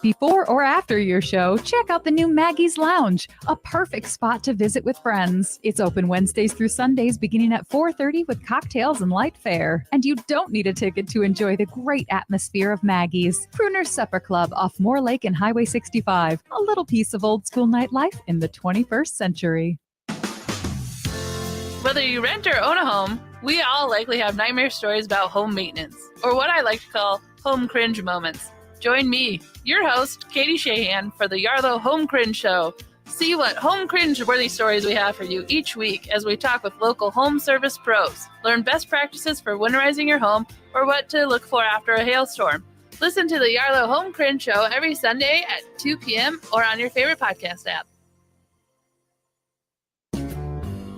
Before or after your show, check out the new Maggie's Lounge, a perfect spot to visit with friends. It's open Wednesdays through Sundays beginning at 4:30 with cocktails and light fare. And you don't need a ticket to enjoy the great atmosphere of Maggie's. Crooner's Supper Club off Moore Lake and Highway 65. A little piece of old school nightlife in the 21st century. Whether you rent or own a home, we all likely have nightmare stories about home maintenance, or what I like to call home cringe moments. Join me, your host, Katie Shahan, for the Yarlow Home Cringe Show. See what home cringe-worthy stories we have for you each week as we talk with local home service pros. Learn best practices for winterizing your home or what to look for after a hailstorm. Listen to the Yarlow Home Cringe Show every Sunday at 2 p.m. or on your favorite podcast app.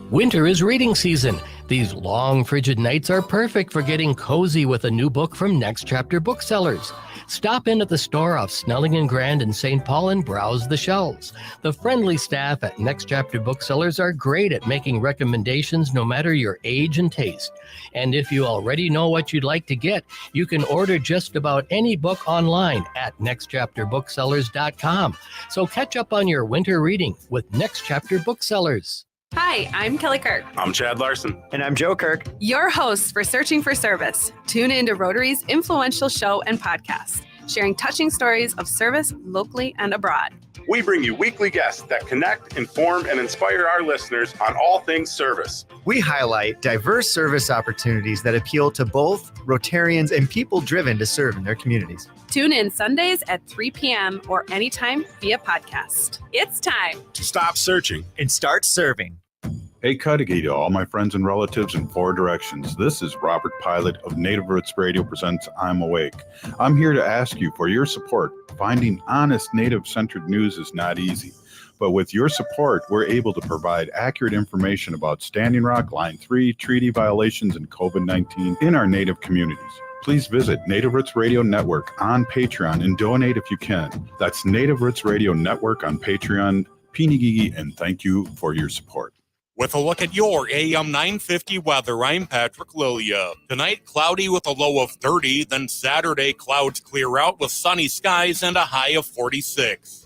Winter is reading season. These long, frigid nights are perfect for getting cozy with a new book from Next Chapter Booksellers. Stop in at the store off Snelling and Grand in St. Paul and browse the shelves. The friendly staff at Next Chapter Booksellers are great at making recommendations no matter your age and taste. And if you already know what you'd like to get, you can order just about any book online at nextchapterbooksellers.com. So catch up on your winter reading with Next Chapter Booksellers. Hi, I'm Kelly Kirk. I'm Chad Larson. And I'm Joe Kirk. Your hosts for Searching for Service. Tune in to Rotary's influential show and podcast, sharing touching stories of service locally and abroad. We bring you weekly guests that connect, inform, and inspire our listeners on all things service. We highlight diverse service opportunities that appeal to both Rotarians and people driven to serve in their communities. Tune in Sundays at 3 p.m. or anytime via podcast. It's time to stop searching and start serving. Hey, Cudahy to all my friends and relatives in 4 directions. This is Robert Pilot of Native Roots Radio presents I'm Awake. I'm here to ask you for your support. Finding honest Native-centered news is not easy. But with your support, we're able to provide accurate information about Standing Rock, Line 3, treaty violations, and COVID-19 in our Native communities. Please visit Native Roots Radio Network on Patreon and donate if you can. That's Native Roots Radio Network on Patreon. Pinigigi, and thank you for your support. With a look at your AM 950 weather, I'm Patrick Lilia. Tonight, cloudy with a low of 30, then Saturday, clouds clear out with sunny skies and a high of 46.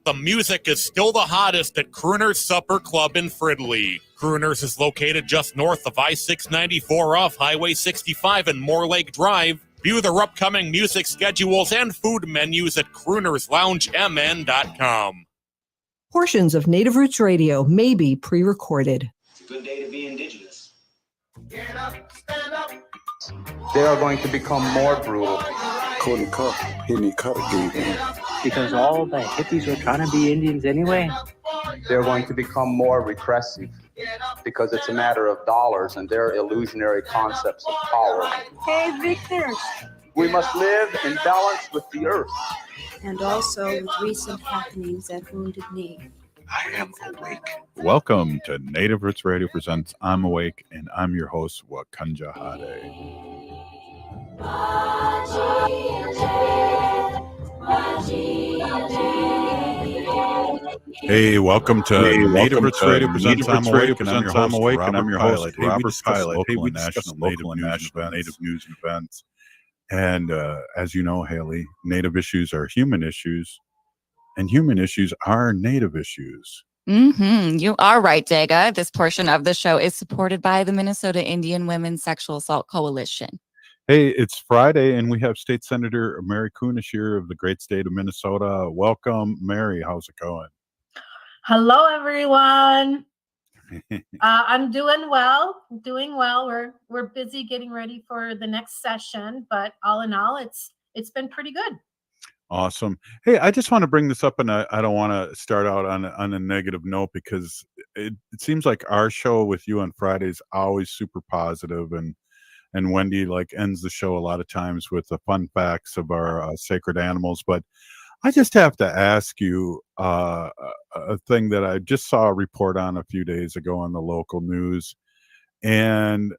The music is still the hottest at Crooner's Supper Club in Fridley. Crooner's is located just north of I-694 off Highway 65 and Moore Lake Drive. View their upcoming music schedules and food menus at croonersloungemn.com. Portions of Native Roots Radio may be pre-recorded. It's a good day to be indigenous. Get up, stand up. They are going to become more brutal. Couldn't cut, hitting cut again. Because all the hippies were trying to be Indians anyway. They're going to become more repressive because it's a matter of dollars and their illusionary concepts of power. Hey, Victor. We must live in balance with the earth. And also with recent happenings at Wounded Knee. I am awake. Welcome to Native Roots Radio presents I'm Awake, and I'm your host, Wakanja Hade. Hey, welcome to Native Roots Radio presents I'm Awake, and I'm your host, Robert Pilot. Robert Pilot. Hey, we discuss local and national Native news and events. And as you know, Haley, Native issues are human issues, and human issues are Native issues. You are right, Daga. This portion of the show is supported by the Minnesota Indian Women's Sexual Assault Coalition. Hey, it's Friday, and we have State Senator Mary Kunesh here of the great state of Minnesota. Welcome, Mary. How's it going? Hello, everyone. I'm doing well. We're busy getting ready for the next session, but all in all, it's been pretty good. Awesome. Hey, I just want to bring this up, and I don't want to start out on a negative note, because it seems like our show with you on Friday is always super positive, and Wendy ends the show a lot of times with the fun facts of our sacred animals. But I just have to ask you a thing that I just saw a report on a few days ago on the local news. And,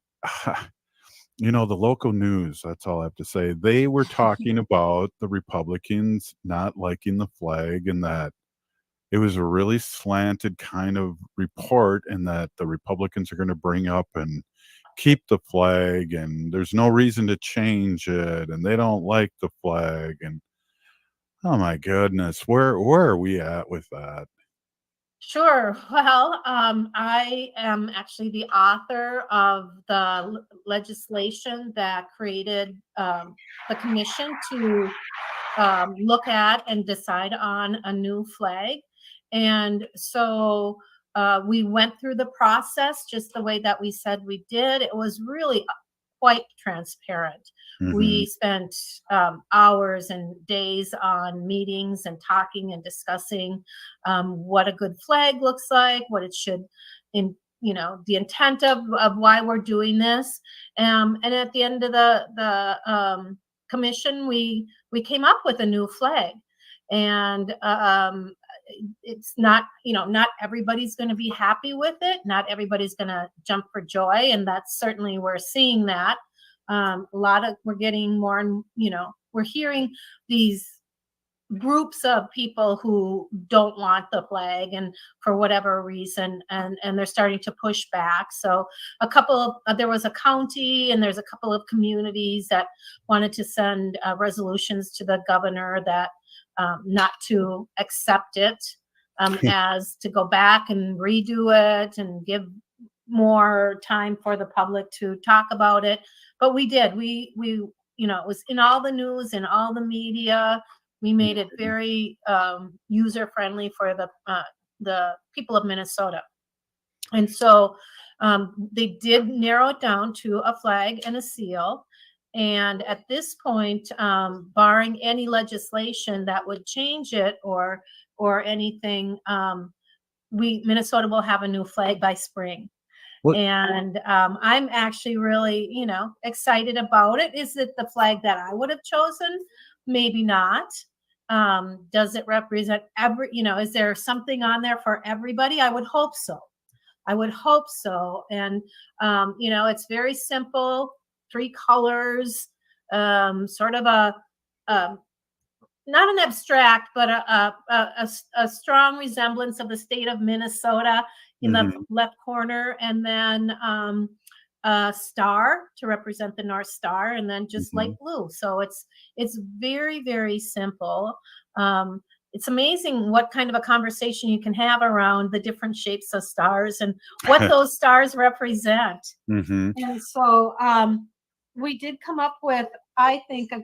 the local news, that's all I have to say. They were talking about the Republicans not liking the flag, and that it was a really slanted kind of report, and that the Republicans are going to bring up and keep the flag, and there's no reason to change it, and they don't like the flag. And Oh my goodness. Where are we at with that? Sure. Well, I am actually the author of the legislation that created the commission to look at and decide on a new flag. And so we went through the process just the way that we said we did. It was really quite transparent. We spent hours and days on meetings and talking and discussing what a good flag looks like, what it should, the intent of why we're doing this. And at the end of the commission, we came up with a new flag. And it's not, not everybody's going to be happy with it. Not everybody's going to jump for joy. And that's certainly, we're seeing that. We're getting more, and, we're hearing these groups of people who don't want the flag and for whatever reason, and they're starting to push back. So there was a county and there's a couple of communities that wanted to send resolutions to the governor that not to accept it, as to go back and redo it and give more time for the public to talk about it. But we did. We it was in all the news, in all the media. We made it very user friendly for the people of Minnesota. And so they did narrow it down to a flag and a seal. And at this point, barring any legislation that would change it or anything, Minnesota will have a new flag by spring. What? And I'm actually really, excited about it. Is it the flag that I would have chosen? Maybe not. Does it represent is there something on there for everybody? I would hope so. And, it's very simple, 3 colors, sort of not an abstract, but a strong resemblance of the state of Minnesota in the left corner, and then a star to represent the North Star, and then just light blue. So it's very, very simple. It's amazing what kind of a conversation you can have around the different shapes of stars and what those stars represent. And so we did come up with, I think, a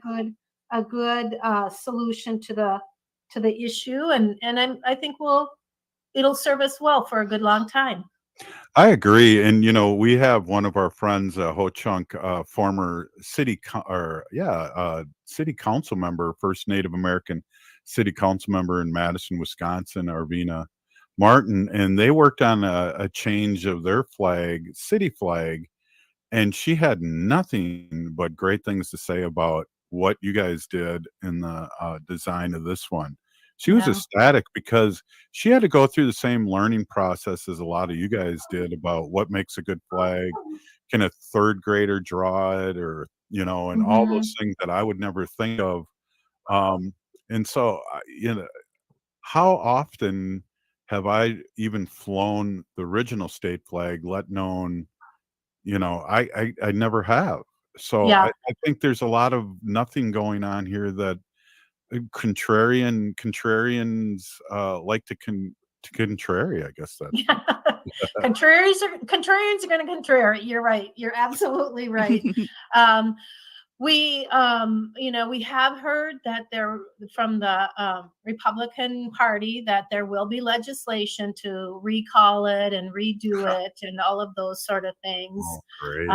good solution to the issue, and I think it'll serve us well for a good long time. I agree. And, we have one of our friends, Ho Chunk, former city council member, first Native American city council member in Madison, Wisconsin, Arvina Martin, and they worked on a change of their city flag, and she had nothing but great things to say about what you guys did in the design of this one. She was ecstatic because she had to go through the same learning process as a lot of you guys did about what makes a good flag. Can a third grader draw it, or, and all those things that I would never think of. And so, how often have I even flown the original state flag, let alone, I never have. So I think there's a lot of nothing going on here that contrarians like to contrary. I guess that's Contrarians are going to contrary. You're right. You're absolutely right. We have heard that there from the Republican Party that there will be legislation to recall it and redo it and all of those sort of things. Oh, great.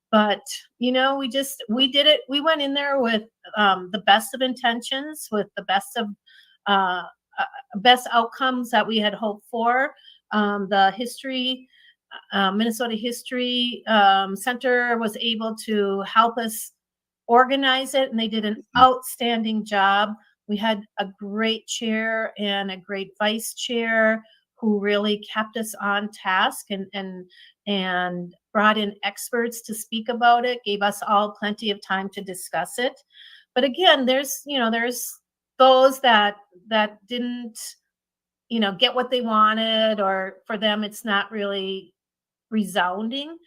But we did it. We went in there with the best of intentions, with the best of best outcomes that we had hoped for. The Minnesota History Center was able to help us organize it, and they did an outstanding job. We had a great chair and a great vice chair who really kept us on task and brought in experts to speak about it, gave us all plenty of time to discuss it. But again, there's those that didn't, get what they wanted, or for them, it's not really resounding.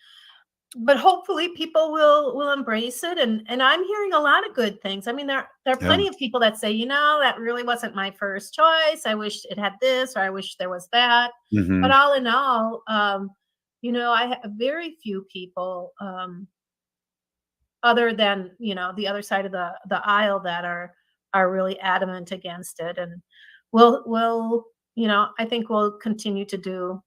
but hopefully people will embrace it, and I'm hearing a lot of good things. I mean, there are plenty of people that say, that really wasn't my first choice. I wish it had this, or I wish there was that. Mhm. But all in all, I have very few people, other than the other side of the aisle, that are really adamant against it, and we'll I think we'll continue to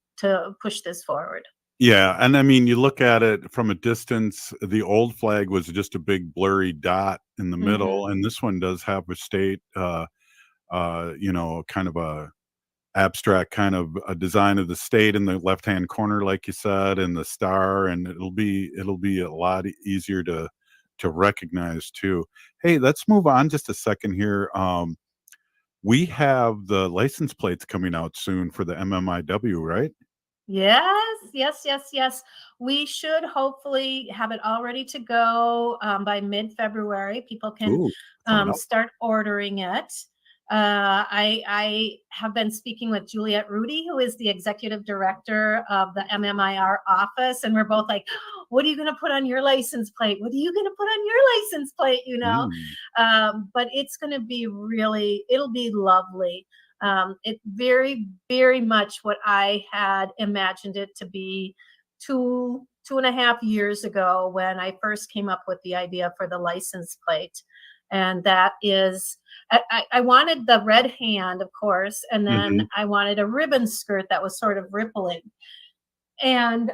push this forward. Yeah, and I mean, you look at it from a distance, the old flag was just a big blurry dot in the middle, and this one does have a state, kind of a abstract kind of a design of the state in the left-hand corner, like you said, and the star, and it'll be a lot easier to recognize too. Hey, let's move on just a second here. We have the license plates coming out soon for the MMIW, right? Yes. We should hopefully have it all ready to go by mid-February. People can Ooh, coming up. start ordering it. I have been speaking with Juliette Rudy, who is the executive director of the MMIR office, and we're both like, what are you going to put on your license plate? What are you going to put on your license plate? But it's going to be it'll be lovely. It very, very much what I had imagined it to be 2.5 years ago, when I first came up with the idea for the license plate. And that is, I wanted the red hand, of course, and then I wanted a ribbon skirt that was sort of rippling. And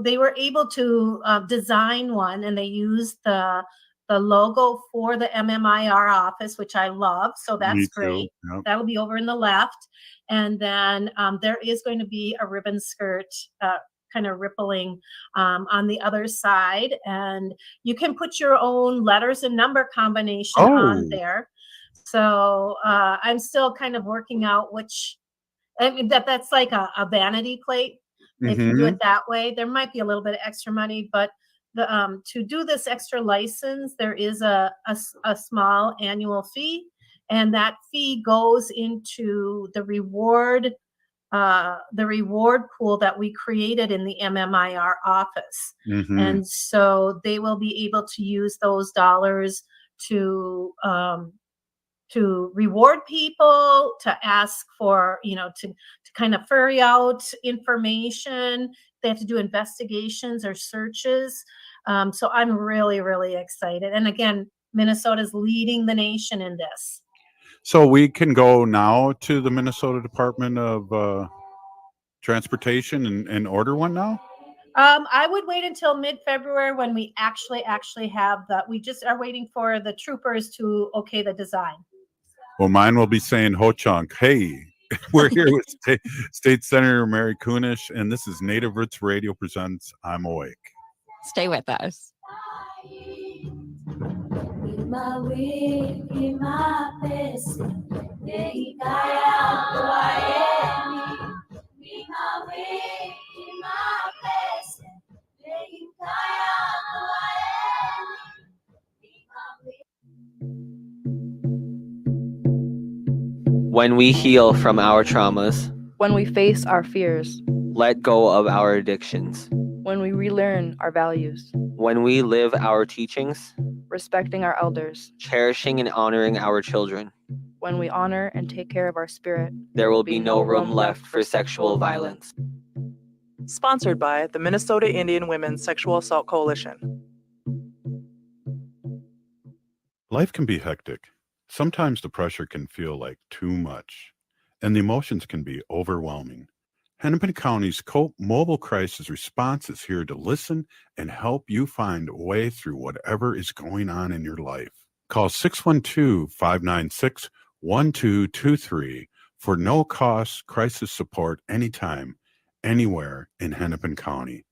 they were able to design one, and they used the logo for the MMIR office, which I love. So that's great. Yep. That'll be over in the left. And then there is going to be a ribbon skirt kind of rippling on the other side. And you can put your own letters and number combination on there. So I'm still kind of working out which, I mean, that's like a vanity plate. If you do it that way, there might be a little bit of extra money, but to do this extra license, there is a small annual fee, and that fee goes into the reward pool that we created in the MMIR office. And so they will be able to use those dollars to reward people, to ask for, to kind of ferry out information. They have to do investigations or searches. So I'm really, really excited. And again, Minnesota's leading the nation in this. So we can go now to the Minnesota Department of Transportation and order one now? I would wait until mid-February, when we actually have we just are waiting for the troopers to okay the design. Well, mine will be saying Ho Chunk. Hey, we're here with State Senator Mary Kunesh, and this is Native Roots Radio presents I'm Awake. Stay with us. When we heal from our traumas, when we face our fears, let go of our addictions, when we relearn our values, when we live our teachings, respecting our elders, cherishing and honoring our children, when we honor and take care of our spirit, there will be no room left for sexual violence. Sponsored by the Minnesota Indian Women's Sexual Assault Coalition. Life can be hectic. Sometimes the pressure can feel like too much, and the emotions can be overwhelming. Hennepin County's COPE Mobile Crisis Response is here to listen and help you find a way through whatever is going on in your life. Call 612-596-1223 for no-cost crisis support anytime, anywhere in Hennepin County.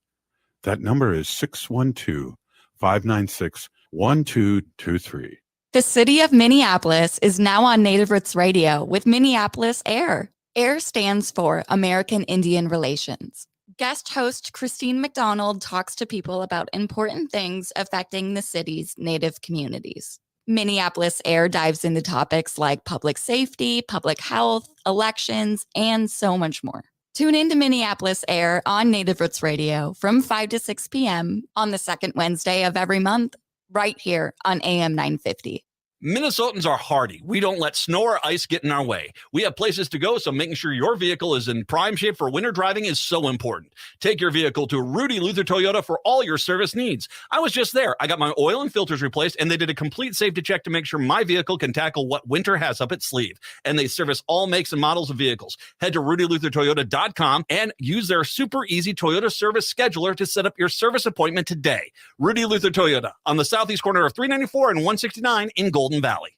That number is 612-596-1223. The city of Minneapolis is now on Native Roots Radio with Minneapolis AIR. AIR stands for American Indian Relations. Guest host Christine McDonald talks to people about important things affecting the city's Native communities. Minneapolis AIR dives into topics like public safety, public health, elections, and so much more. Tune in to Minneapolis Air on Native Roots Radio from 5 to 6 p.m. on the second Wednesday of every month, right here on AM 950. Minnesotans are hardy. We don't let snow or ice get in our way. We have places to go, so making sure your vehicle is in prime shape for winter driving is so important. Take your vehicle to Rudy Luther Toyota for all your service needs. I was just there. I got my oil and filters replaced, and they did a complete safety check to make sure my vehicle can tackle what winter has up its sleeve. And they service all makes and models of vehicles. Head to RudyLutherToyota.com and use their super easy Toyota service scheduler to set up your service appointment today. Rudy Luther Toyota on the southeast corner of 394 and 169 in Golden Valley.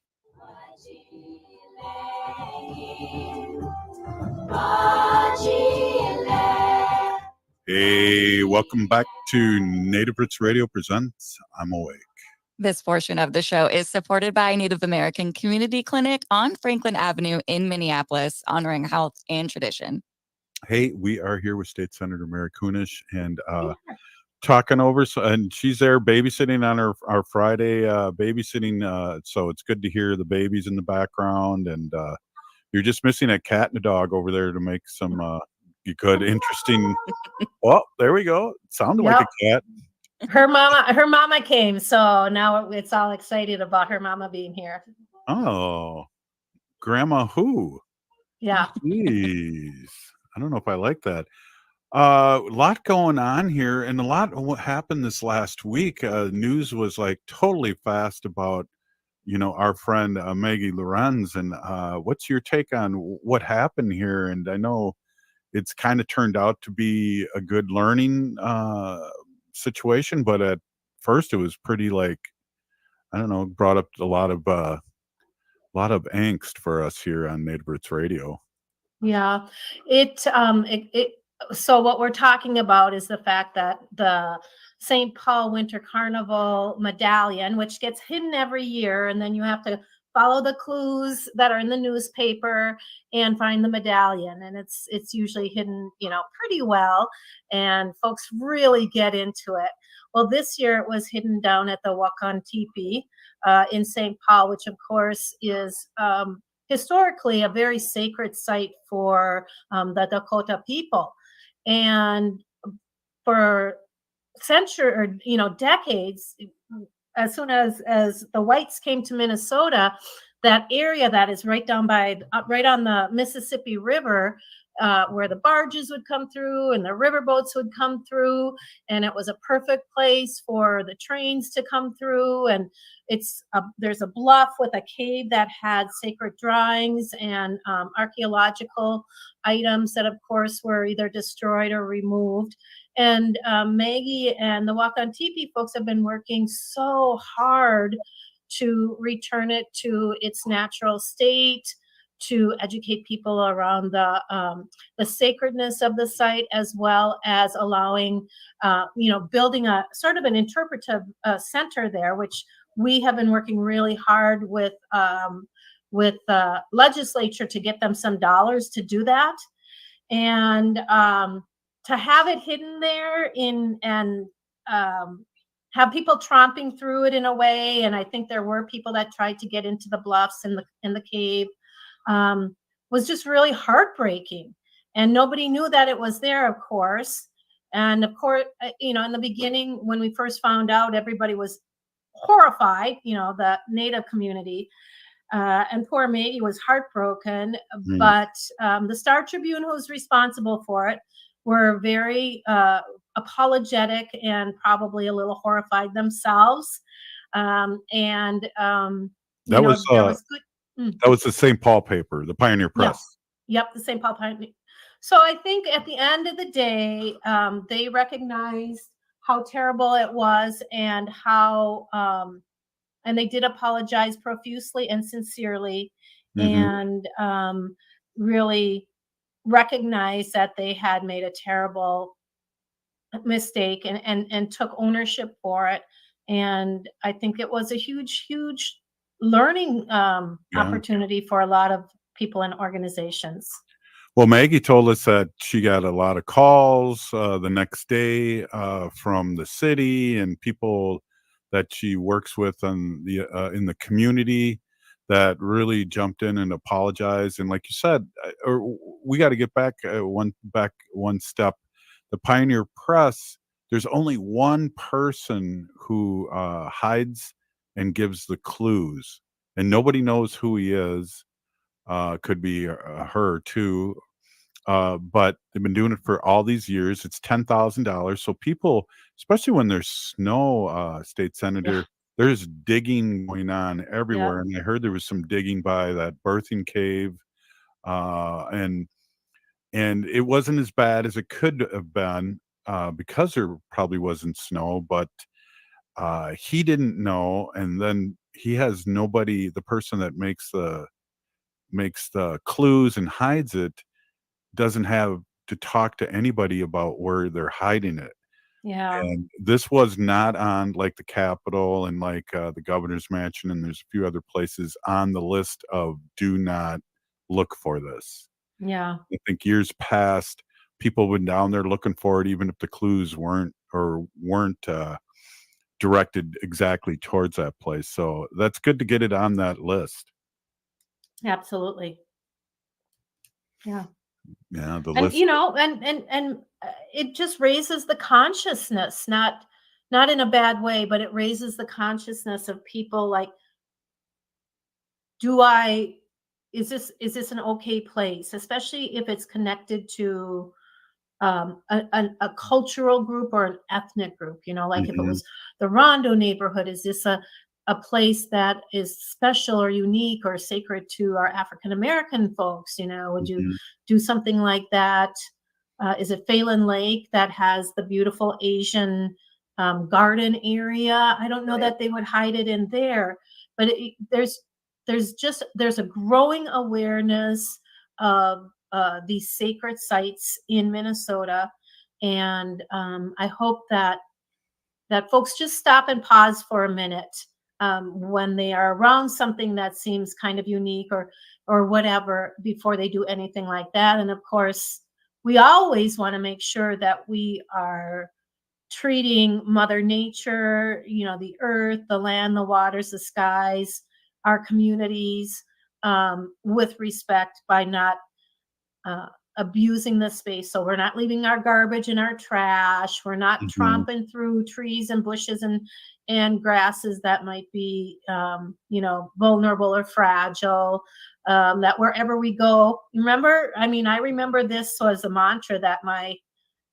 Hey, welcome back to Native Roots Radio presents I'm Awake. This portion of the show is supported by Native American Community Clinic on Franklin Avenue in Minneapolis, honoring health and tradition. Hey, we are here with State Senator Mary Kunesh and talking over, and she's there babysitting on our Friday babysitting. So it's good to hear the babies in the background, and you're just missing a cat and a dog over there to make some good, interesting. Well, there we go. It sounded like a cat. Her mama came, so now it's all excited about her mama being here. Oh, Grandma who? Yeah. Jeez, I don't know if I like that. A lot going on here, and a lot of what happened this last week. News was like totally fast about, our friend Maggie Lorenz. And what's your take on what happened here? And I know it's kind of turned out to be a good learning situation, but at first it was pretty brought up a lot of angst for us here on Native Roots Radio. Yeah, so what we're talking about is the fact that the St. Paul Winter Carnival medallion, which gets hidden every year, and then you have to follow the clues that are in the newspaper and find the medallion. And it's usually hidden, pretty well, and folks really get into it. Well, this year it was hidden down at the Wakan Teepee in St. Paul, which of course is historically a very sacred site for the Dakota people. And for decades, as soon as the whites came to Minnesota, that area that is right down right on the Mississippi River, where the barges would come through and the riverboats would come through, and it was a perfect place for the trains to come through. And there's a bluff with a cave that had sacred drawings and archaeological items that, of course, were either destroyed or removed. And Maggie and the Wakan Teepee folks have been working so hard to return it to its natural state, to educate people around the sacredness of the site, as well as allowing, building a sort of an interpretive center there, which we have been working really hard with the legislature to get them some dollars to do that. And to have it hidden there and have people tromping through it in a way, and I think there were people that tried to get into the bluffs in the cave, was just really heartbreaking. And nobody knew that it was there, of course. And of course, in the beginning, when we first found out, everybody was horrified, the Native community. And poor Maggie was heartbroken. But the Star Tribune, who's responsible for it, were very apologetic and probably a little horrified themselves. That was the St. Paul paper, the Pioneer Press. Yep, the St. Paul Pioneer. So I think at the end of the day, they recognized how terrible it was and how, and they did apologize profusely and sincerely, and really recognized that they had made a terrible mistake and took ownership for it. And I think it was a huge, huge learning opportunity for a lot of people and organizations. Well, Maggie told us that she got a lot of calls the next day from the city and people that she works with in the community that really jumped in and apologized. And like you said, or we got to get back one step. The Pioneer Press, there's only one person who hides and gives the clues, and nobody knows who he is. Could be her too, but they've been doing it for all these years. It's $10,000. So people, especially when there's snow, state senator, there's digging going on everywhere. And I heard there was some digging by that birthing cave, and it wasn't as bad as it could have been, because there probably wasn't snow. But he didn't know, and then he has nobody. The person that makes the clues and hides it doesn't have to talk to anybody about where they're hiding it. Yeah. And this was not on like the Capitol and like the governor's mansion, and there's a few other places on the list of do not look for this. Yeah. I think years past, people went down there looking for it, even if the clues weren't directed exactly towards that place. So that's good to get it on that list. Absolutely. Yeah. Yeah, the And list. it just raises the consciousness, not in a bad way, but it raises the consciousness of people like, is this an okay place, especially if it's connected to a cultural group or an ethnic group, like if it was the Rondo neighborhood, is this a place that is special or unique or sacred to our African American folks? Would you do something like that? Is it Phelan Lake that has the beautiful Asian garden area? I don't know that they would hide it in there, but there's a growing awareness of these sacred sites in Minnesota, and I hope that folks just stop and pause for a minute when they are around something that seems kind of unique or whatever before they do anything like that. And of course, we always want to make sure that we are treating Mother Nature, the earth, the land, the waters, the skies, our communities with respect by not abusing the space. So we're not leaving our garbage and our trash. We're not tromping through trees and bushes and grasses that might be, vulnerable or fragile. That wherever we go, I remember this was a mantra that my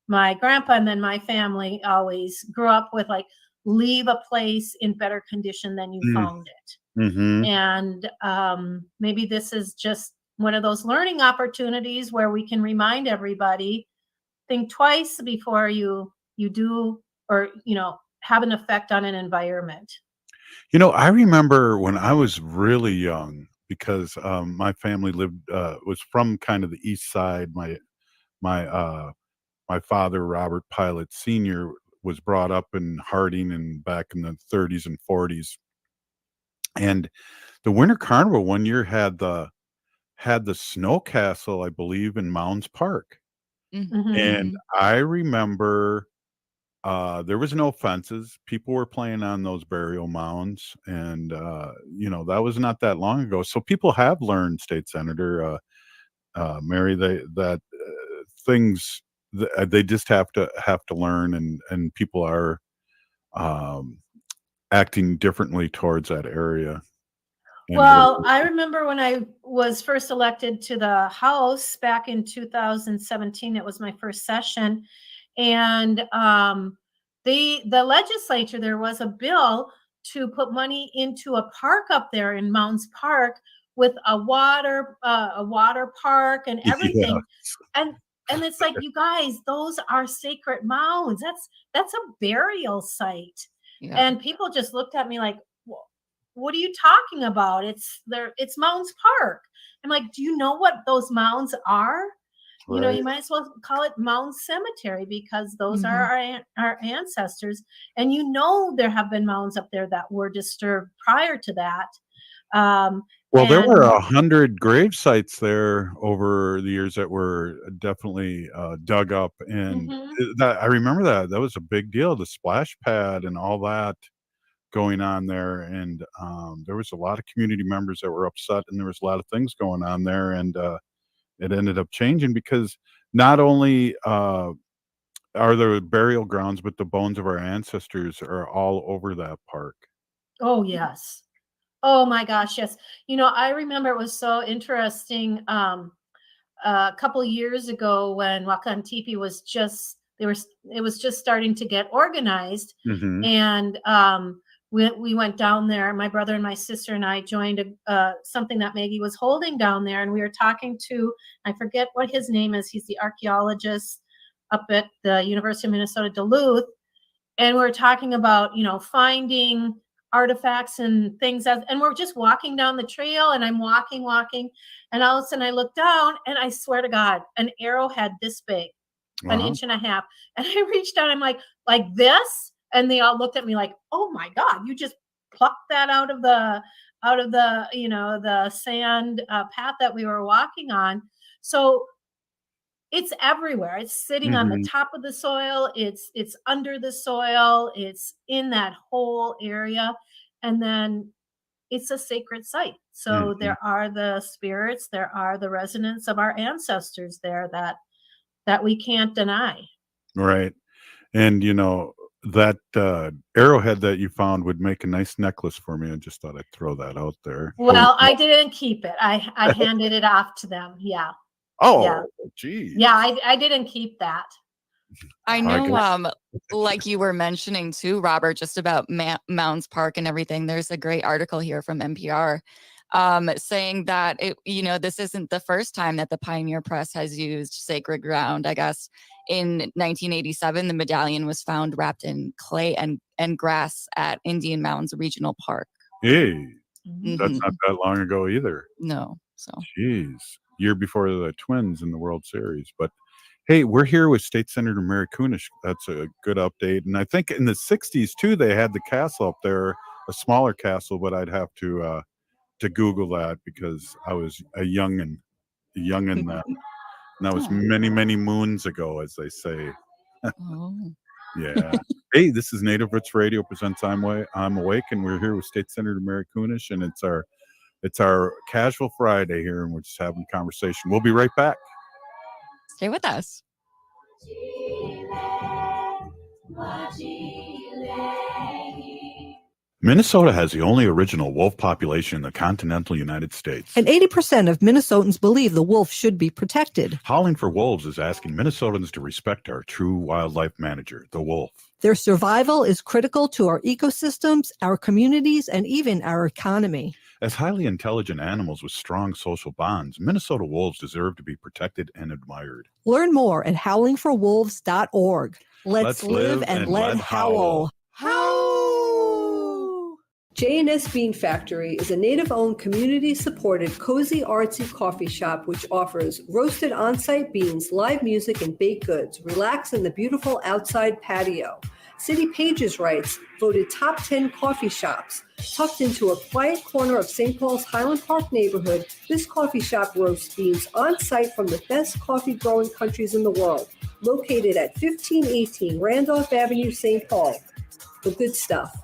grandpa and then my family always grew up with, like, leave a place in better condition than you found it. And maybe this is just one of those learning opportunities where we can remind everybody, think twice before you do or have an effect on an environment. I remember when I was really young, because my family was from kind of the east side. My father, Robert Pilot Sr., was brought up in Harding and back in the 30s and 40s. And the Winter Carnival one year had the snow castle, I believe, in Mounds Park. And I remember there was no fences. People were playing on those burial mounds, and that was not that long ago. So people have learned, State Senator Mary, things they just have to learn, and people are acting differently towards that area. Well, I remember when I was first elected to the House back in 2017. It was my first session, and the legislature, there was a bill to put money into a park up there in Mounds Park with a water park and everything. And it's like, you guys, those are sacred mounds. That's a burial site. And people just looked at me like, what are you talking about? It's Mounds Park. I'm like, do you know what those mounds are? Right. You might as well call it Mound Cemetery, because those are our ancestors. And there have been mounds up there that were disturbed prior to that. There were 100 grave sites there over the years that were definitely dug up, and I remember that was a big deal. The splash pad and all that going on there, and there was a lot of community members that were upset, and there was a lot of things going on there, and it ended up changing because not only are there burial grounds, but the bones of our ancestors are all over that park. Oh, yes. Oh my gosh, yes. I remember it was so interesting. A couple years ago when Wakan Tipi was just it was just starting to get organized, Mhm. and we went down there. My brother and my sister and I joined something that Maggie was holding down there, and we were talking to, I forget what his name is. He's the archaeologist up at the University of Minnesota Duluth, and we're talking about finding artifacts and things and we're just walking down the trail, and I'm walking, and all of a sudden I look down, and I swear to God, an arrowhead this big, an Wow. inch and a half, and I reached down, I'm like this, and they all looked at me like, oh my God, you just plucked that out of the the sand path that we were walking on. So it's everywhere. It's sitting on the Mhm. top of the soil. It's under the soil. It's in that whole area. And then it's a sacred site. So Mhm. there are the spirits, there are the resonance of our ancestors there that we can't deny. Right. And, that, arrowhead that you found would make a nice necklace for me. I just thought I'd throw that out there. Well, I didn't keep it. I handed it off to them. Yeah. Yeah. Oh, geez. Yeah, I didn't keep that. I know, like you were mentioning too, Robert, just about Mounds Park and everything. There's a great article here from NPR saying that this isn't the first time that the Pioneer Press has used sacred ground. I guess in 1987, the medallion was found wrapped in clay and grass at Indian Mounds Regional Park. Hey, that's Mhm. not that long ago either. No, so Jeez. Year before the Twins in the World Series. But hey, we're here with State Senator Mary Kunesh. That's a good update. And I think in the 60s too, they had the castle up there, a smaller castle, but I'd have to Google that because I was a youngin' then. And that was Oh. many, many moons ago, as they say. Oh. Yeah. Hey, this is Native Roots Radio presents I'm Awake, and we're here with State Senator Mary Kunesh, and it's our casual Friday here, and we're just having a conversation. We'll be right back. Stay with us. Minnesota has the only original wolf population in the continental United States. And 80% of Minnesotans believe the wolf should be protected. Howling for Wolves is asking Minnesotans to respect our true wildlife manager, the wolf. Their survival is critical to our ecosystems, our communities, and even our economy. As highly intelligent animals with strong social bonds, Minnesota wolves deserve to be protected and admired. Learn more at howlingforwolves.org. Let's live and let howl. J&S Bean Factory is a native-owned, community-supported, cozy, artsy coffee shop which offers roasted on-site beans, live music, and baked goods. Relax in the beautiful outside patio. City Pages writes, voted top 10 coffee shops. Tucked into a quiet corner of St. Paul's Highland Park neighborhood, this coffee shop roasts beans on-site from the best coffee-growing countries in the world. Located at 1518 Randolph Avenue, St. Paul. The good stuff.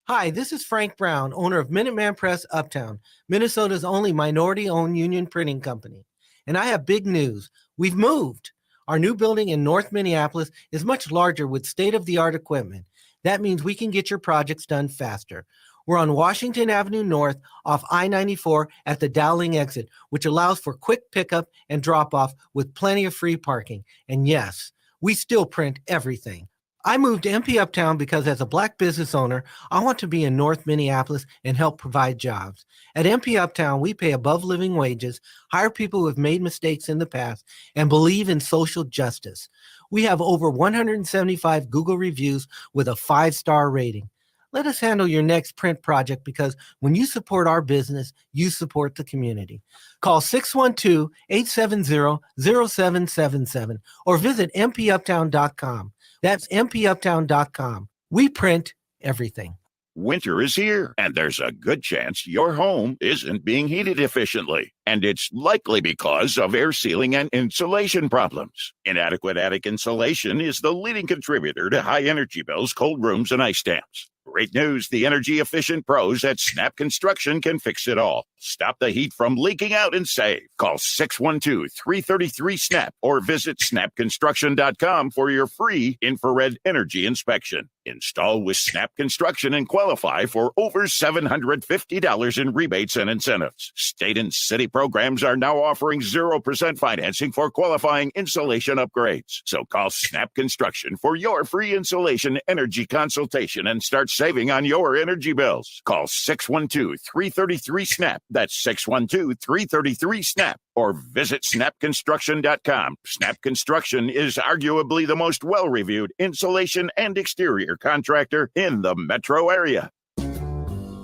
Hi, this is Frank Brown, owner of Minuteman Press Uptown, Minnesota's only minority-owned union printing company. And I have big news. We've moved. Our new building in North Minneapolis is much larger with state-of-the-art equipment. That means we can get your projects done faster. We're on Washington Avenue North off I-94 at the Dowling exit, which allows for quick pickup and drop-off with plenty of free parking. And yes, we still print everything. I moved to MP Uptown because as a Black business owner, I want to be in North Minneapolis and help provide jobs. At MP Uptown, we pay above living wages, hire people who have made mistakes in the past, and believe in social justice. We have over 175 Google reviews with a 5-star rating. Let us handle your next print project because when you support our business, you support the community. Call 612-870-0777 or visit mpuptown.com. That's mpuptown.com. We print everything. Winter is here, and there's a good chance your home isn't being heated efficiently. And it's likely because of air sealing and insulation problems. Inadequate attic insulation is the leading contributor to high energy bills, cold rooms, and ice dams. Great news, the energy-efficient pros at Snap Construction can fix it all. Stop the heat from leaking out and save. Call 612-333-SNAP or visit snapconstruction.com for your free infrared energy inspection. Install with Snap Construction and qualify for over $750 in rebates and incentives. State and city programs are now offering 0% financing for qualifying insulation upgrades. So call Snap Construction for your free insulation energy consultation and start saving on your energy bills. Call 612-333-SNAP. That's 612-333-SNAP. Or visit snapconstruction.com. Snap Construction is arguably the most well-reviewed insulation and exterior contractor in the metro area.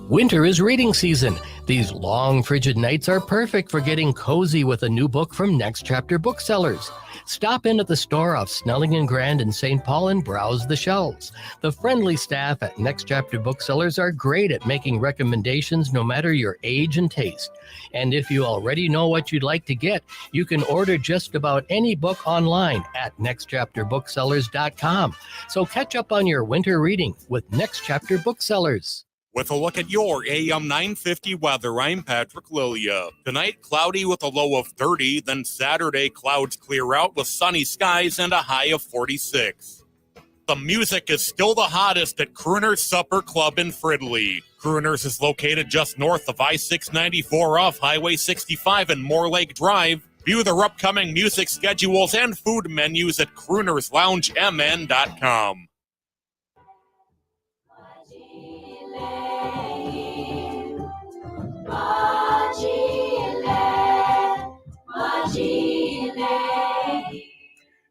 Winter is reading season. These long, frigid nights are perfect for getting cozy with a new book from Next Chapter Booksellers. Stop in at the store off Snelling and Grand in St. Paul and browse the shelves. The friendly staff at Next Chapter Booksellers are great at making recommendations no matter your age and taste. And if you already know what you'd like to get, you can order just about any book online at nextchapterbooksellers.com. So catch up on your winter reading with Next Chapter Booksellers. With a look at your AM 950 weather, I'm Patrick Lilia. Tonight, cloudy with a low of 30, then Saturday, clouds clear out with sunny skies and a high of 46. The music is still the hottest at Crooner's Supper Club in Fridley. Crooner's is located just north of I-694 off Highway 65 and Moore Lake Drive. View their upcoming music schedules and food menus at croonersloungemn.com.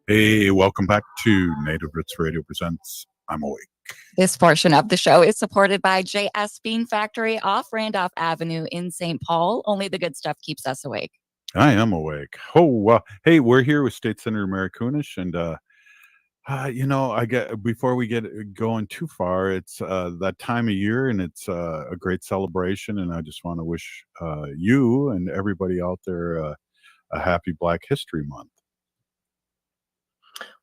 Hey, welcome back to Native Roots Radio Presents I'm Awake. This portion of the show is supported by J.S. Bean Factory off Randolph Avenue in St. Paul. Only the good stuff keeps us awake. I am awake. Oh, hey, we're here with State Senator Mary Kunesh, and before we get going too far, it's that time of year, and it's a great celebration, and I just want to wish you and everybody out there a happy Black History Month.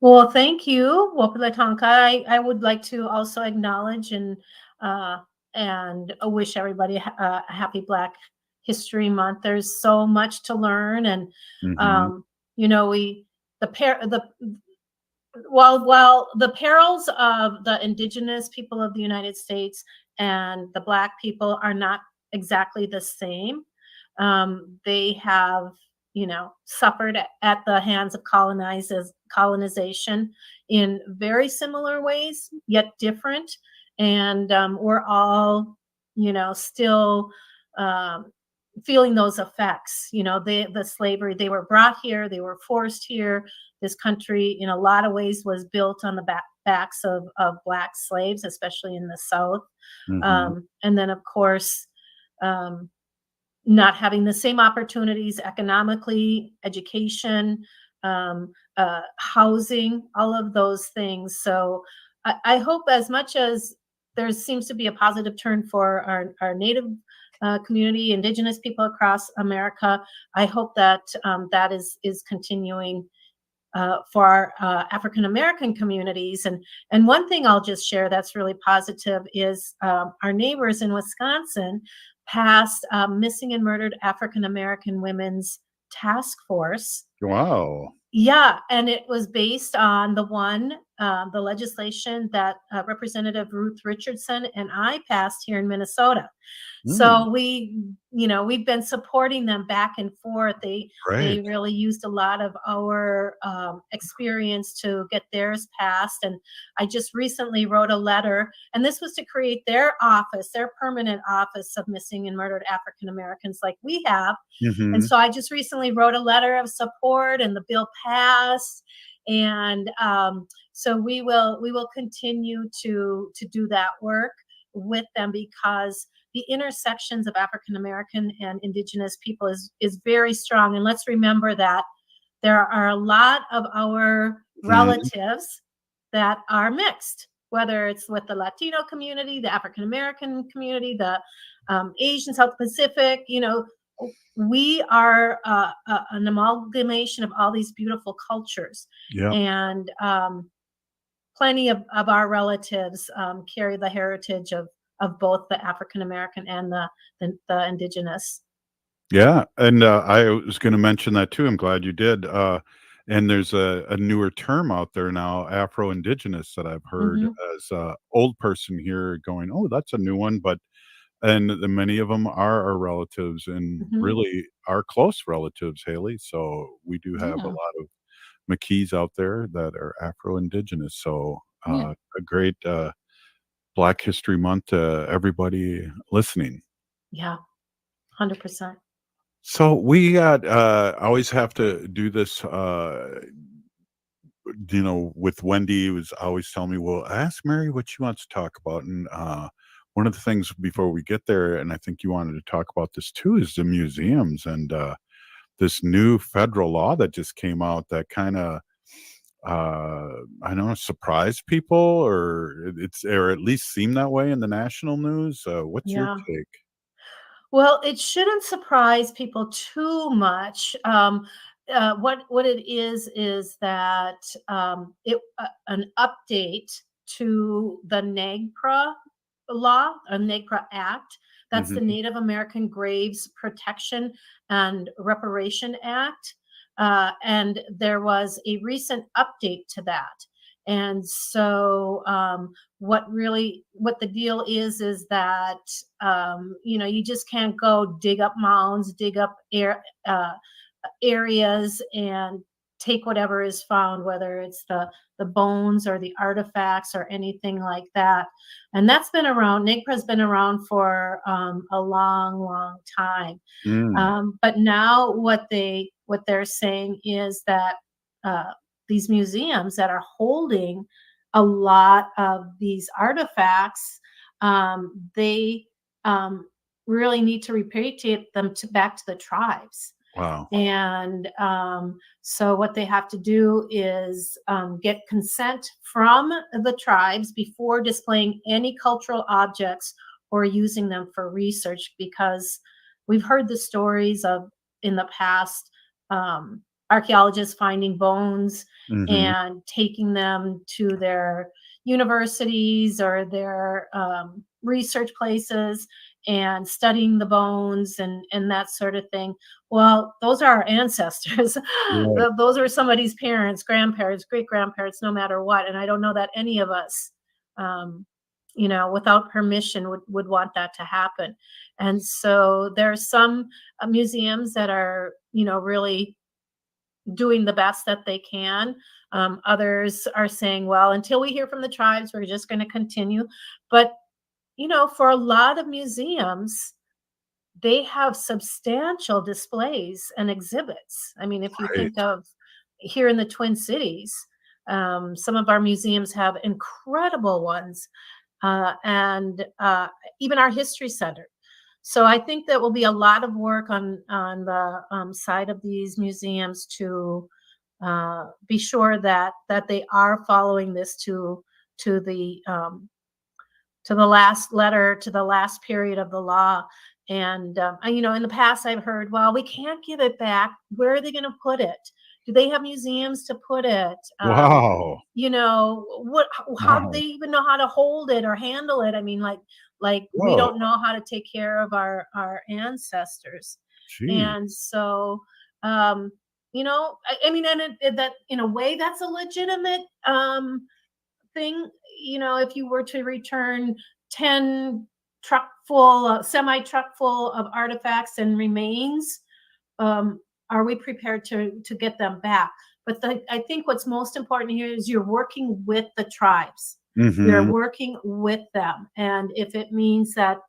Well, thank you, Wopila Tonka. I would like to also acknowledge and wish everybody a happy Black History Month. There's so much to learn, and while the perils of the indigenous people of the United States and the Black people are not exactly the same, they have suffered at the hands of colonization in very similar ways, yet different. And we're all, still feeling those effects. The slavery, they were brought here, they were forced here. This country, in a lot of ways, was built on the backs of Black slaves, especially in the South. And then, of course, not having the same opportunities economically, education, housing, all of those things. So I hope, as much as there seems to be a positive turn for our Native community, Indigenous people across America, I hope that that is continuing for our African American communities. And one thing I'll just share that's really positive is our neighbors in Wisconsin passed Missing and Murdered African American Women's Task Force. Wow. Yeah, and it was based on the legislation that Representative Ruth Richardson and I passed here in Minnesota. So we've been supporting them back and forth. They really used a lot of our experience to get theirs passed. And I just recently wrote a letter, and this was to create their office, their permanent office of missing and murdered African Americans like we have. And so I just recently wrote a letter of support, and the bill passed. And so we will continue to do that work with them, because the intersections of African American and Indigenous people is very strong. And let's remember that there are a lot of our relatives that are mixed. whether it's with the Latino community, the African American community, the Asian, South Pacific. We are an amalgamation of all these beautiful cultures. Yeah. And plenty of our relatives carry the heritage of both the African American and the indigenous. Yeah, and I was going to mention that too. I'm glad you did. And there's a newer term out there now, Afro-Indigenous, that I've heard as a old person here going, "Oh, that's a new one." And many of them are our relatives and really our close relatives, Haley. So we do have a lot of McKees out there that are Afro-Indigenous. So a great Black History Month to everybody listening. Yeah, 100%. So we got always have to do this with Wendy was always telling me, well, ask Mary what she wants to talk about. And one of the things before we get there, and I think you wanted to talk about this too, is the museums and this new federal law that just came out that kind of I don't know, surprised people, or at least seemed that way in the national news. What's your take? Well, it shouldn't surprise people too much. What it is that an update to the NAGPRA law, a NAGPRA Act. That's the Native American Graves Protection and Reparation Act. And there was a recent update to that. And so what the deal is that, you just can't go dig up mounds, dig up areas and take whatever is found, whether it's the bones or the artifacts or anything like that. And that's been around. NAGPRA's been around for a long time. But now what they're saying is that these museums that are holding a lot of these artifacts, they really need to repatriate them back to the tribes. Wow. And so what they have to do is get consent from the tribes before displaying any cultural objects or using them for research, because we've heard the stories of in the past archaeologists finding bones and taking them to their universities or their research places and studying the bones and that sort of thing. Well, those are our ancestors. Right. Those are somebody's parents, grandparents, great-grandparents, no matter what. And I don't know that any of us, without permission would want that to happen. And so there are some museums that are, really doing the best that they can. Others are saying, well, until we hear from the tribes, we're just going to continue. But, for a lot of museums, they have substantial displays and exhibits. I mean, if you think of here in the Twin Cities, some of our museums have incredible ones, and even our history center. So I think there will be a lot of work on the side of these museums to be sure that they are following this to the last letter, to the last period of the law. And in the past I've heard, well, we can't give it back. Where are they going to put it? Do they have museums to put it? Wow. How do they even know how to hold it or handle it? I mean, like we don't know how to take care of our ancestors. Gee. And so, I mean, and that in a way that's a legitimate thing. If you were to return 10 semi truck full of artifacts and remains, are we prepared to get them back? But I think what's most important here is you're working with the tribes. You're working with them. And if it means that,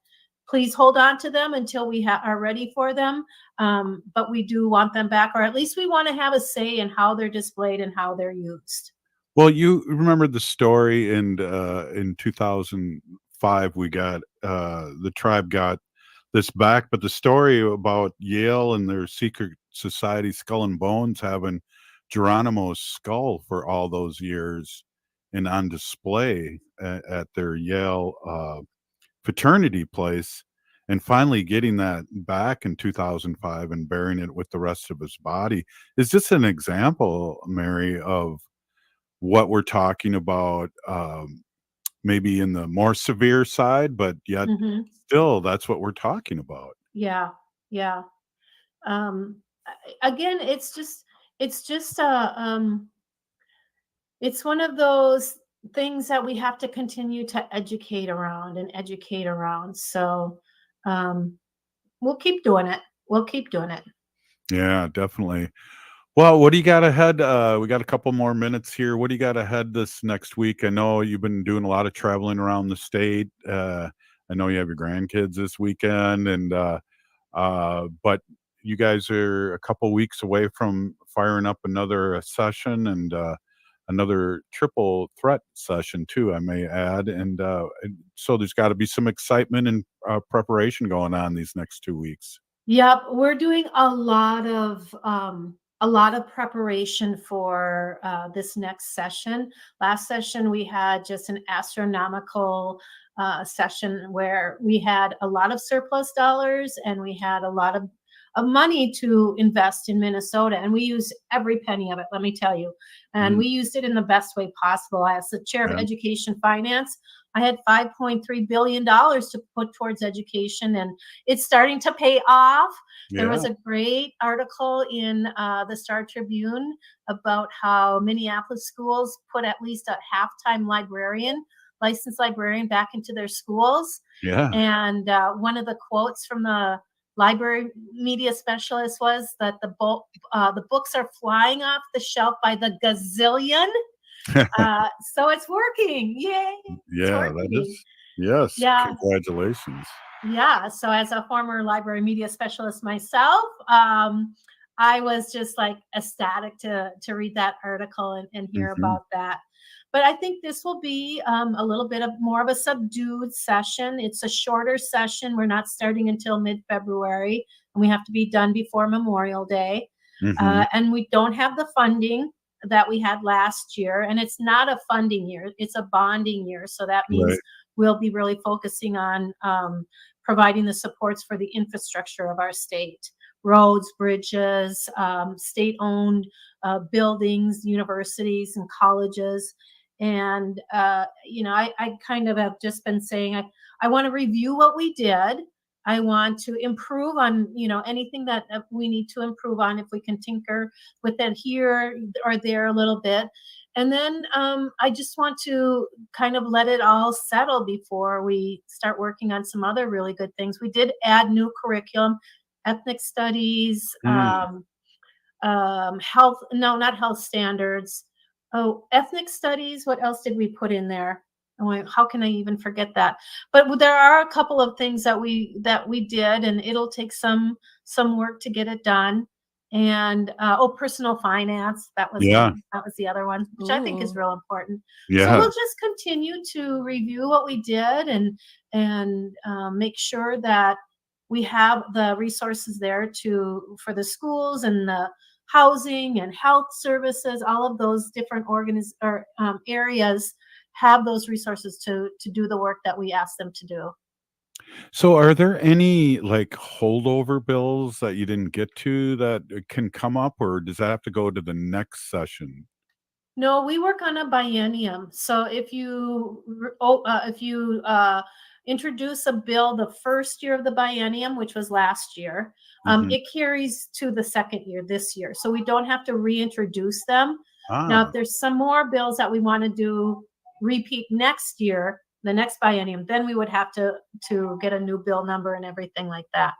please hold on to them until we are ready for them. But we do want them back, or at least we want to have a say in how they're displayed and how they're used. Well, you remember the story in 2005, we got the tribe got this back, but the story about Yale and their secret society, Skull and Bones, having Geronimo's skull for all those years and on display. at their Yale fraternity place, and finally getting that back in 2005 and burying it with the rest of his body is just an example, Mary, of what we're talking about, maybe in the more severe side, but yet Mhm. still that's what we're talking about. Yeah, yeah. Again, it's just it's one of those things that we have to continue to educate around and educate around. So um, we'll keep doing it. We'll keep doing it. Yeah, definitely. Well, what do you got ahead? We got a couple more minutes here. What do you got ahead this next week? I know you've been doing a lot of traveling around the state. I know you have your grandkids this weekend, and but you guys are a couple weeks away from firing up another session and another triple threat session too, I may add. And so there's got to be some excitement and preparation going on these next 2 weeks. Yep, we're doing a lot of preparation for this next session. Last session we had just an astronomical session where we had a lot of surplus dollars and we had a lot of money to invest in Minnesota, and we used every penny of it, let me tell you. And we used it in the best way possible. As the chair of Yeah. education finance, I had $5.3 billion to put towards education, and it's starting to pay off. There was Yeah. a great article in the Star Tribune about how Minneapolis schools put at least a half-time licensed librarian back into their schools. Yeah. And one of the quotes from the library media specialist was that the books are flying off the shelf by the gazillion. So it's working. Yay. It's Yeah, that working. is. Yes. Yeah. Congratulations. Yeah. So as a former library media specialist myself, I was just like ecstatic to read that article and hear Mhm. about that. But I think this will be a little bit of more of a subdued session. It's a shorter session. We're not starting until mid-February, and we have to be done before Memorial Day. Mhm. And we don't have the funding that we had last year. And it's not a funding year, it's a bonding year. So that means Right. we'll be really focusing on providing the supports for the infrastructure of our state, roads, bridges, state-owned buildings, universities, and colleges. And I kind of have just been saying I want to review what we did. I want to improve on anything that we need to improve on, if we can tinker with it here or there a little bit. And then I just want to kind of let it all settle before we start working on some other really good things. We did add new curriculum, ethnic studies, health, no, not health standards. Oh, ethnic studies. What else did we put in there? Oh, how can I even forget that? But there are a couple of things that we did, and it'll take some work to get it done. And personal finance. That was Yeah. the other one, which I think is real important. So Yeah. we'll just continue to review what we did and make sure that we have the resources there for the schools and the housing and health services. All of those different areas have those resources to do the work that we ask them to do. So are there any like holdover bills that you didn't get to that can come up, or does that have to go to the next session? No, we work on a biennium. So if you introduce a bill the first year of the biennium, which was last year, Mhm. it carries to the second year this year. So we don't have to reintroduce them. Now, Ah. if there's some more bills that we want to do repeat next year, the next biennium, then we would have to get a new bill number and everything like that.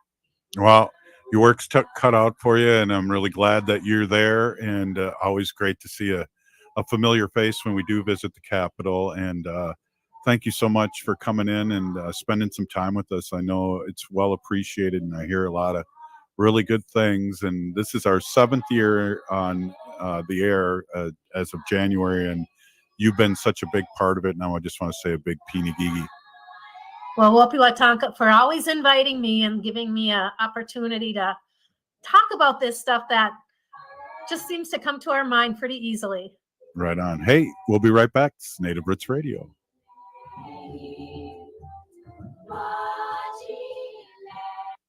Well, your work's cut out for you, and I'm really glad that you're there. And always great to see a familiar face when we do visit the Capitol. And thank you so much for coming in and spending some time with us. I know it's well appreciated, and I hear a lot of really good things. And this is our 7th year on the air as of January, and you've been such a big part of it. And I just want to say a big peeny gigi. Well, Wapiwatanka for always inviting me and giving me an opportunity to talk about this stuff that just seems to come to our mind pretty easily. Right on. Hey, we'll be right back. It's Native Roots Radio.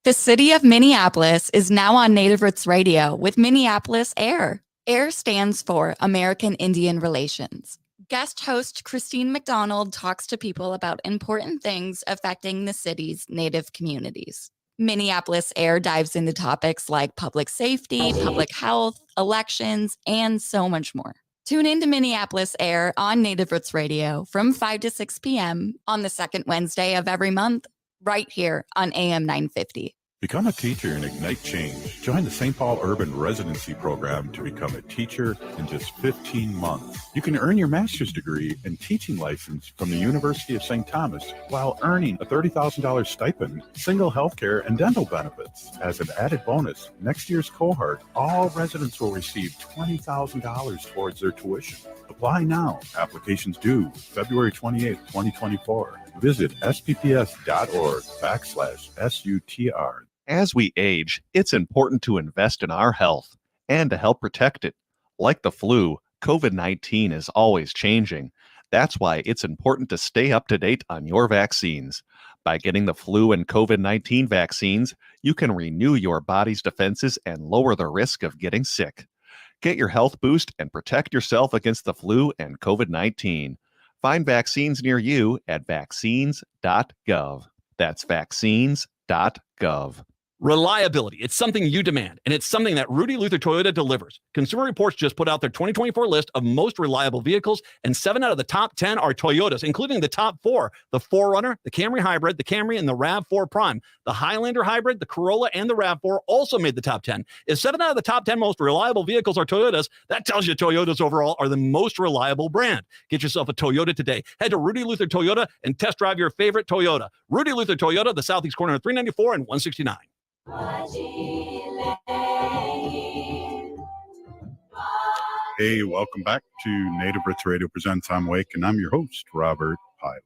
The city of Minneapolis is now on Native Roots Radio with Minneapolis Air. AIR stands for American Indian Relations. Guest host Christine McDonald talks to people about important things affecting the city's Native communities. Minneapolis Air dives into topics like public safety, public health, elections, and so much more. Tune in to Minneapolis Air on Native Roots Radio from 5 to 6 p.m. on the second Wednesday of every month, right here on AM 950. Become a teacher and ignite change. Join the St. Paul Urban Residency Program to become a teacher in just 15 months. You can earn your master's degree and teaching license from the University of St. Thomas while earning a $30,000 stipend, single health care, and dental benefits. As an added bonus, next year's cohort, all residents will receive $20,000 towards their tuition. Apply now. Applications due February 28, 2024. Visit spps.org/SUTR. As we age, it's important to invest in our health and to help protect it. Like the flu, COVID-19 is always changing. That's why it's important to stay up to date on your vaccines. By getting the flu and COVID-19 vaccines, you can renew your body's defenses and lower the risk of getting sick. Get your health boost and protect yourself against the flu and COVID-19. Find vaccines near you at vaccines.gov. That's vaccines.gov. Reliability. It's something you demand, and it's something that Rudy Luther Toyota delivers. Consumer Reports just put out their 2024 list of most reliable vehicles, and 7 out of the top 10 are Toyotas, including the top 4, the 4Runner, the Camry Hybrid, the Camry, and the RAV4 Prime. The Highlander Hybrid, the Corolla, and the RAV4 also made the top 10. If 7 out of the top 10 most reliable vehicles are Toyotas, that tells you Toyotas overall are the most reliable brand. Get yourself a Toyota today. Head to Rudy Luther Toyota and test drive your favorite Toyota. Rudy Luther Toyota, the southeast corner of 394 and 169. Hey, welcome back to Native Roots Radio Presents. I'm Wake, and I'm your host, Robert Pilot.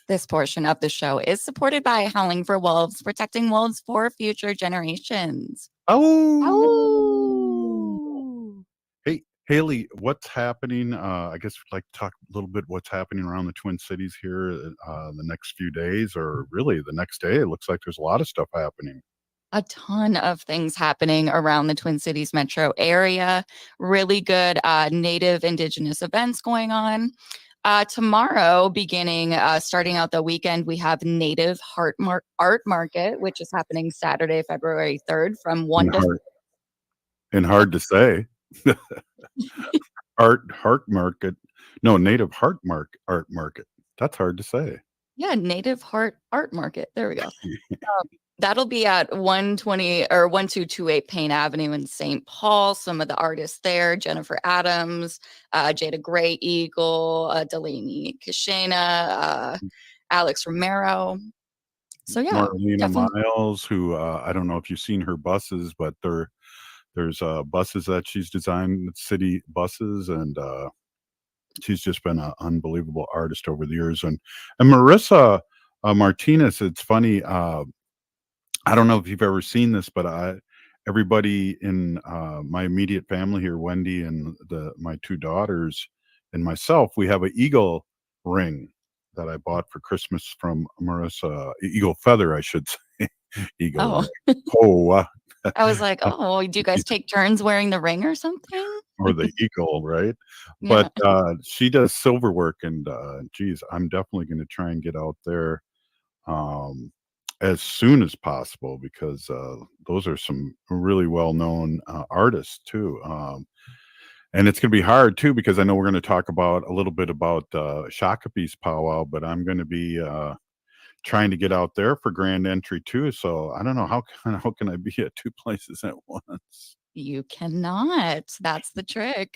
This portion of the show is supported by Howling for Wolves, protecting wolves for future generations. Oh! Hey, Haley, what's happening? I guess we'd like to talk a little bit what's happening around the Twin Cities here the next few days, or really the next day. It looks like there's a lot of stuff happening. A ton of things happening around the Twin Cities metro area. Really good Native Indigenous events going on. Tomorrow, starting out the weekend, we have Native Art Market, which is happening Saturday, February 3rd from 1 to... And hard to say. Heart Market. No, Native Art Market. That's hard to say. Yeah, Native Art Market. There we go. That'll be at 120 or 1228 Payne Avenue in St. Paul. Some of the artists there: Jennifer Adams, Jada Gray Eagle, Delaney Kashana, Alex Romero. So yeah, Marlena Miles, who I don't know if you've seen her buses, but there's buses that she's designed, city buses, and she's just been an unbelievable artist over the years. And Marissa Martinez, it's funny. I don't know if you've ever seen this, but everybody in my immediate family here, Wendy and my 2 daughters and myself, we have an eagle ring that I bought for Christmas from Marissa. Eagle feather, I should say. Eagle. Oh. I was like, oh, do you guys take turns wearing the ring or something? Or the eagle, right? Yeah. But she does silver work, and geez, I'm definitely going to try and get out there as soon as possible, because those are some really well-known artists too. And it's going to be hard too, because I know we're going to talk about a little bit about Shakopee's powwow, but I'm going to be trying to get out there for grand entry too. So I don't know how can I be at 2 places at once? You cannot. That's the trick.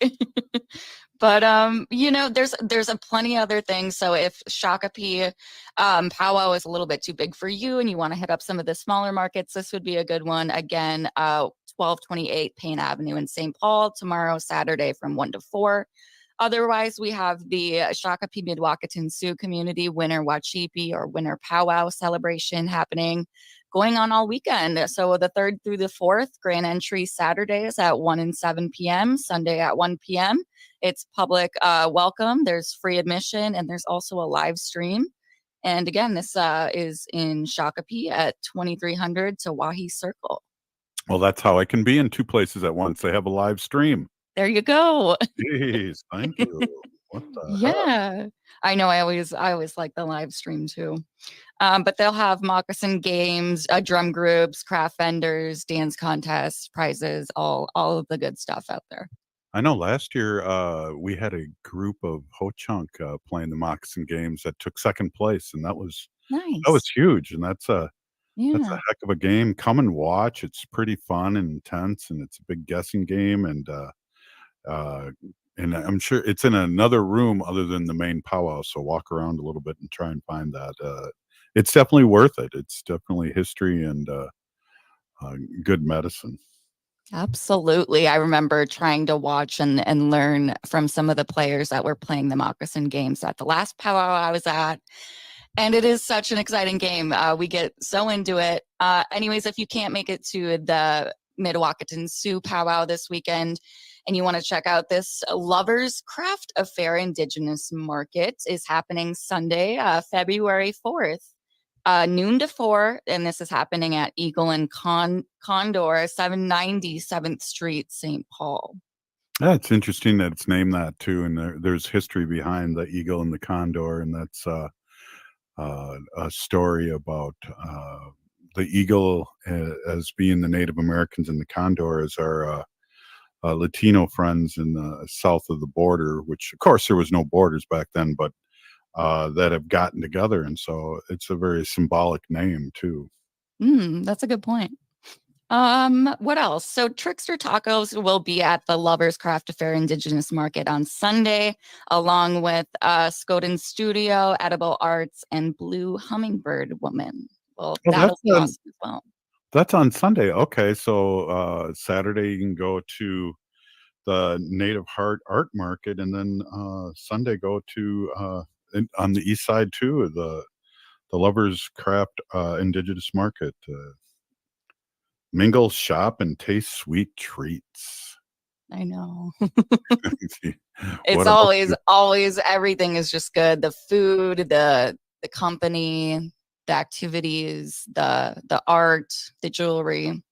But there's a plenty other things. So if Shakopee powwow is a little bit too big for you and you want to hit up some of the smaller markets, this would be a good one. Again, 1228 Payne Avenue in St. Paul tomorrow, Saturday from 1 to 4. Otherwise, we have the Shakopee Midwakaton Sioux Community Winter Wachipi or Winter Powwow celebration happening, going on all weekend. So the 3rd through the 4th, grand entry Saturdays at 1 and 7 p.m., Sunday at 1 p.m. It's public welcome. There's free admission, and there's also a live stream. And again, this is in Shakopee at 2300 Tawahi Circle. Well, that's how I can be in two places at once. They have a live stream. There you go. Jeez, thank you. What the heck? Yeah, I know. I always like the live stream too. But they'll have moccasin games, drum groups, craft vendors, dance contests, prizes, all of the good stuff out there. I know last year we had a group of Ho-Chunk playing the moccasin games that took second place, and that was Nice. huge. And that's a Yeah. heck of a game. Come and watch. It's pretty fun and intense, and it's a big guessing game. And I'm sure it's in another room other than the main powwow. So walk around a little bit and try and find that. It's definitely worth it. It's definitely history and good medicine. Absolutely. I remember trying to watch and learn from some of the players that were playing the moccasin games at the last powwow I was at. And it is such an exciting game. We get so into it. Anyways, if you can't make it to the Mdewakanton Sioux powwow this weekend and you want to check out this Lovers Craft Affair Indigenous Market is happening Sunday, February 4th. Noon to 4, and this is happening at Eagle and Condor, 790 7th Street, St. Paul. Yeah, it's interesting that it's named that too, and there's history behind the eagle and the condor, and that's a story about the eagle as being the Native Americans and the condor as our Latino friends in the south of the border, which of course there was no borders back then, but that have gotten together, and so it's a very symbolic name too. That's a good point. What else? So Trickster Tacos will be at the Lovers Craft Affair Indigenous Market on Sunday, along with Skoden Studio, Edible Arts, and Blue Hummingbird Woman. Well, that'll be awesome as well. That's on Sunday. Okay, so Saturday you can go to the Native Heart Art Market, and then Sunday go to on the east side too, the Lovers Craft Indigenous Market. Mingle, shop, and taste sweet treats. I know. What It's about always everything is just good. The food, the company, the activities, the art, the jewelry.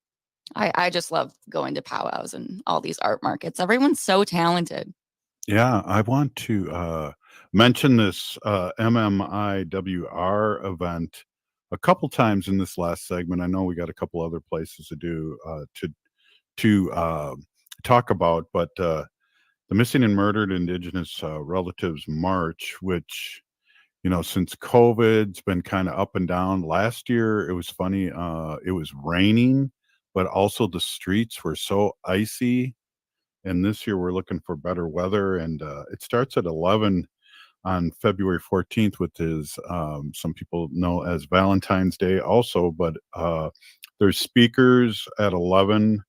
I just love going to powwows and all these art markets. Everyone's so talented. Yeah, I want to mention this MMIWR event a couple times in this last segment. I know we got a couple other places to do to talk about, but the Missing and Murdered Indigenous Relatives March, which since COVID's been kind of up and down. Last year it was funny, it was raining, but also the streets were so icy. And this year we're looking for better weather, and it starts at 11 on February 14th, which is some people know as Valentine's Day also, but there's speakers at 11,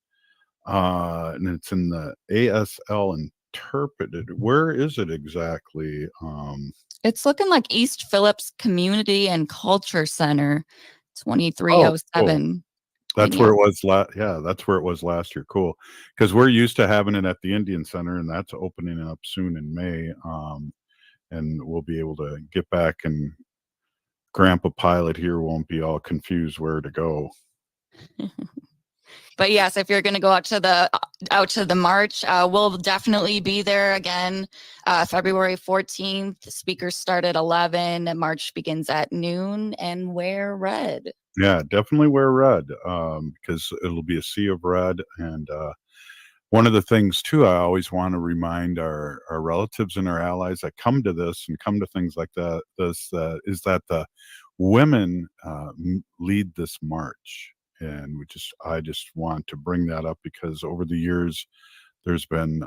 and it's in the ASL Interpreted. Where is it exactly? It's looking like East Phillips Community and Culture Center, 2307. That's where it was that's where it was last year. Cool. Because we're used to having it at the Indian Center, and that's opening up soon in May. And we'll be able to get back, and Grandpa Pilot here won't be all confused where to go. But yes, if you're going to go out to the march, we'll definitely be there again. February 14th, speakers start at 11, and march begins at noon, and wear red. Yeah, definitely wear red, because it'll be a sea of red. And one of the things too, I always want to remind our relatives and our allies that come to this and come to things like that, is that the women lead this march. And I just want to bring that up, because over the years there's been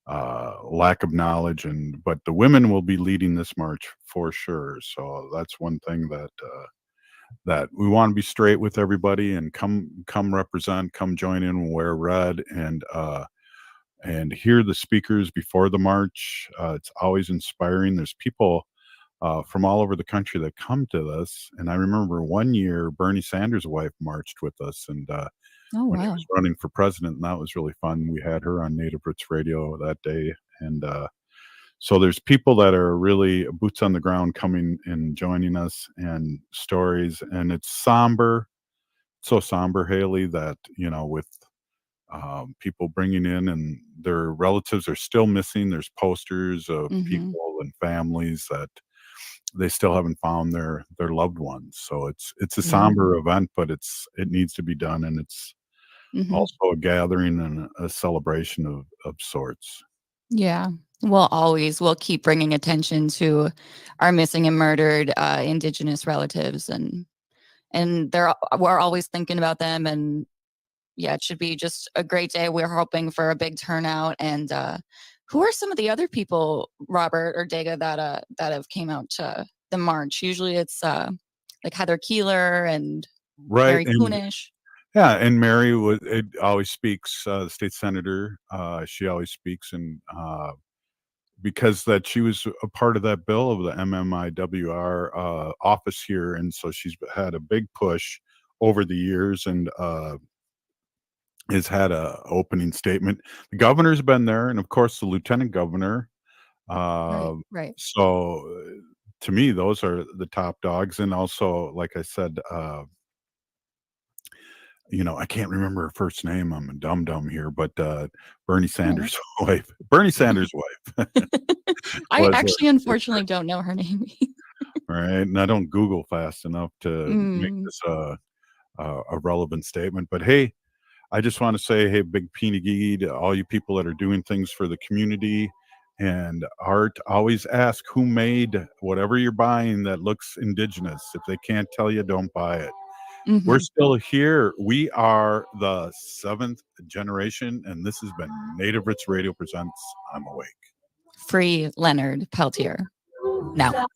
lack of knowledge, but the women will be leading this march for sure. So that's one thing that we want to be straight with everybody, and come represent, come join in, and wear red, and hear the speakers before the march. It's always inspiring. There's people from all over the country that come to this. And I remember one year Bernie Sanders' wife marched with us, and when he was running for president, and that was really fun. We had her on Native Roots Radio that day, and So there's people that are really boots on the ground coming and joining us, and stories, and it's somber, so somber, Haley, that with people bringing in and their relatives are still missing. There's posters of people and families that they still haven't found their loved ones. So it's a somber event, but it needs to be done, and it's also a gathering and a celebration of sorts. Yeah. We'll keep bringing attention to our missing and murdered Indigenous relatives, and we're always thinking about them. And yeah, it should be just a great day. We're hoping for a big turnout. And who are some of the other people, Robert or Dega, that have came out to the march? Usually it's like Heather Keeler and Mary Kunesh. Yeah, and Mary always speaks. The state senator, she always speaks, and because that she was a part of that bill of the MMIWR office here, and so she's had a big push over the years, and has had a opening statement. The governor's been there, and of course the lieutenant governor. Right. So to me, those are the top dogs, and also, like I said. I can't remember her first name. I'm a dum-dum here, but Bernie Sanders' wife. Bernie Sanders' wife. I actually, unfortunately, don't know her name. Right, and I don't Google fast enough to make this a relevant statement. But hey, I just want to say, hey, big peeny to all you people that are doing things for the community and art. Always ask who made whatever you're buying that looks indigenous. If they can't tell you, don't buy it. We're still here. We are the 7th generation, and this has been Native Roots Radio presents I'm Awake. Free Leonard Peltier. Now.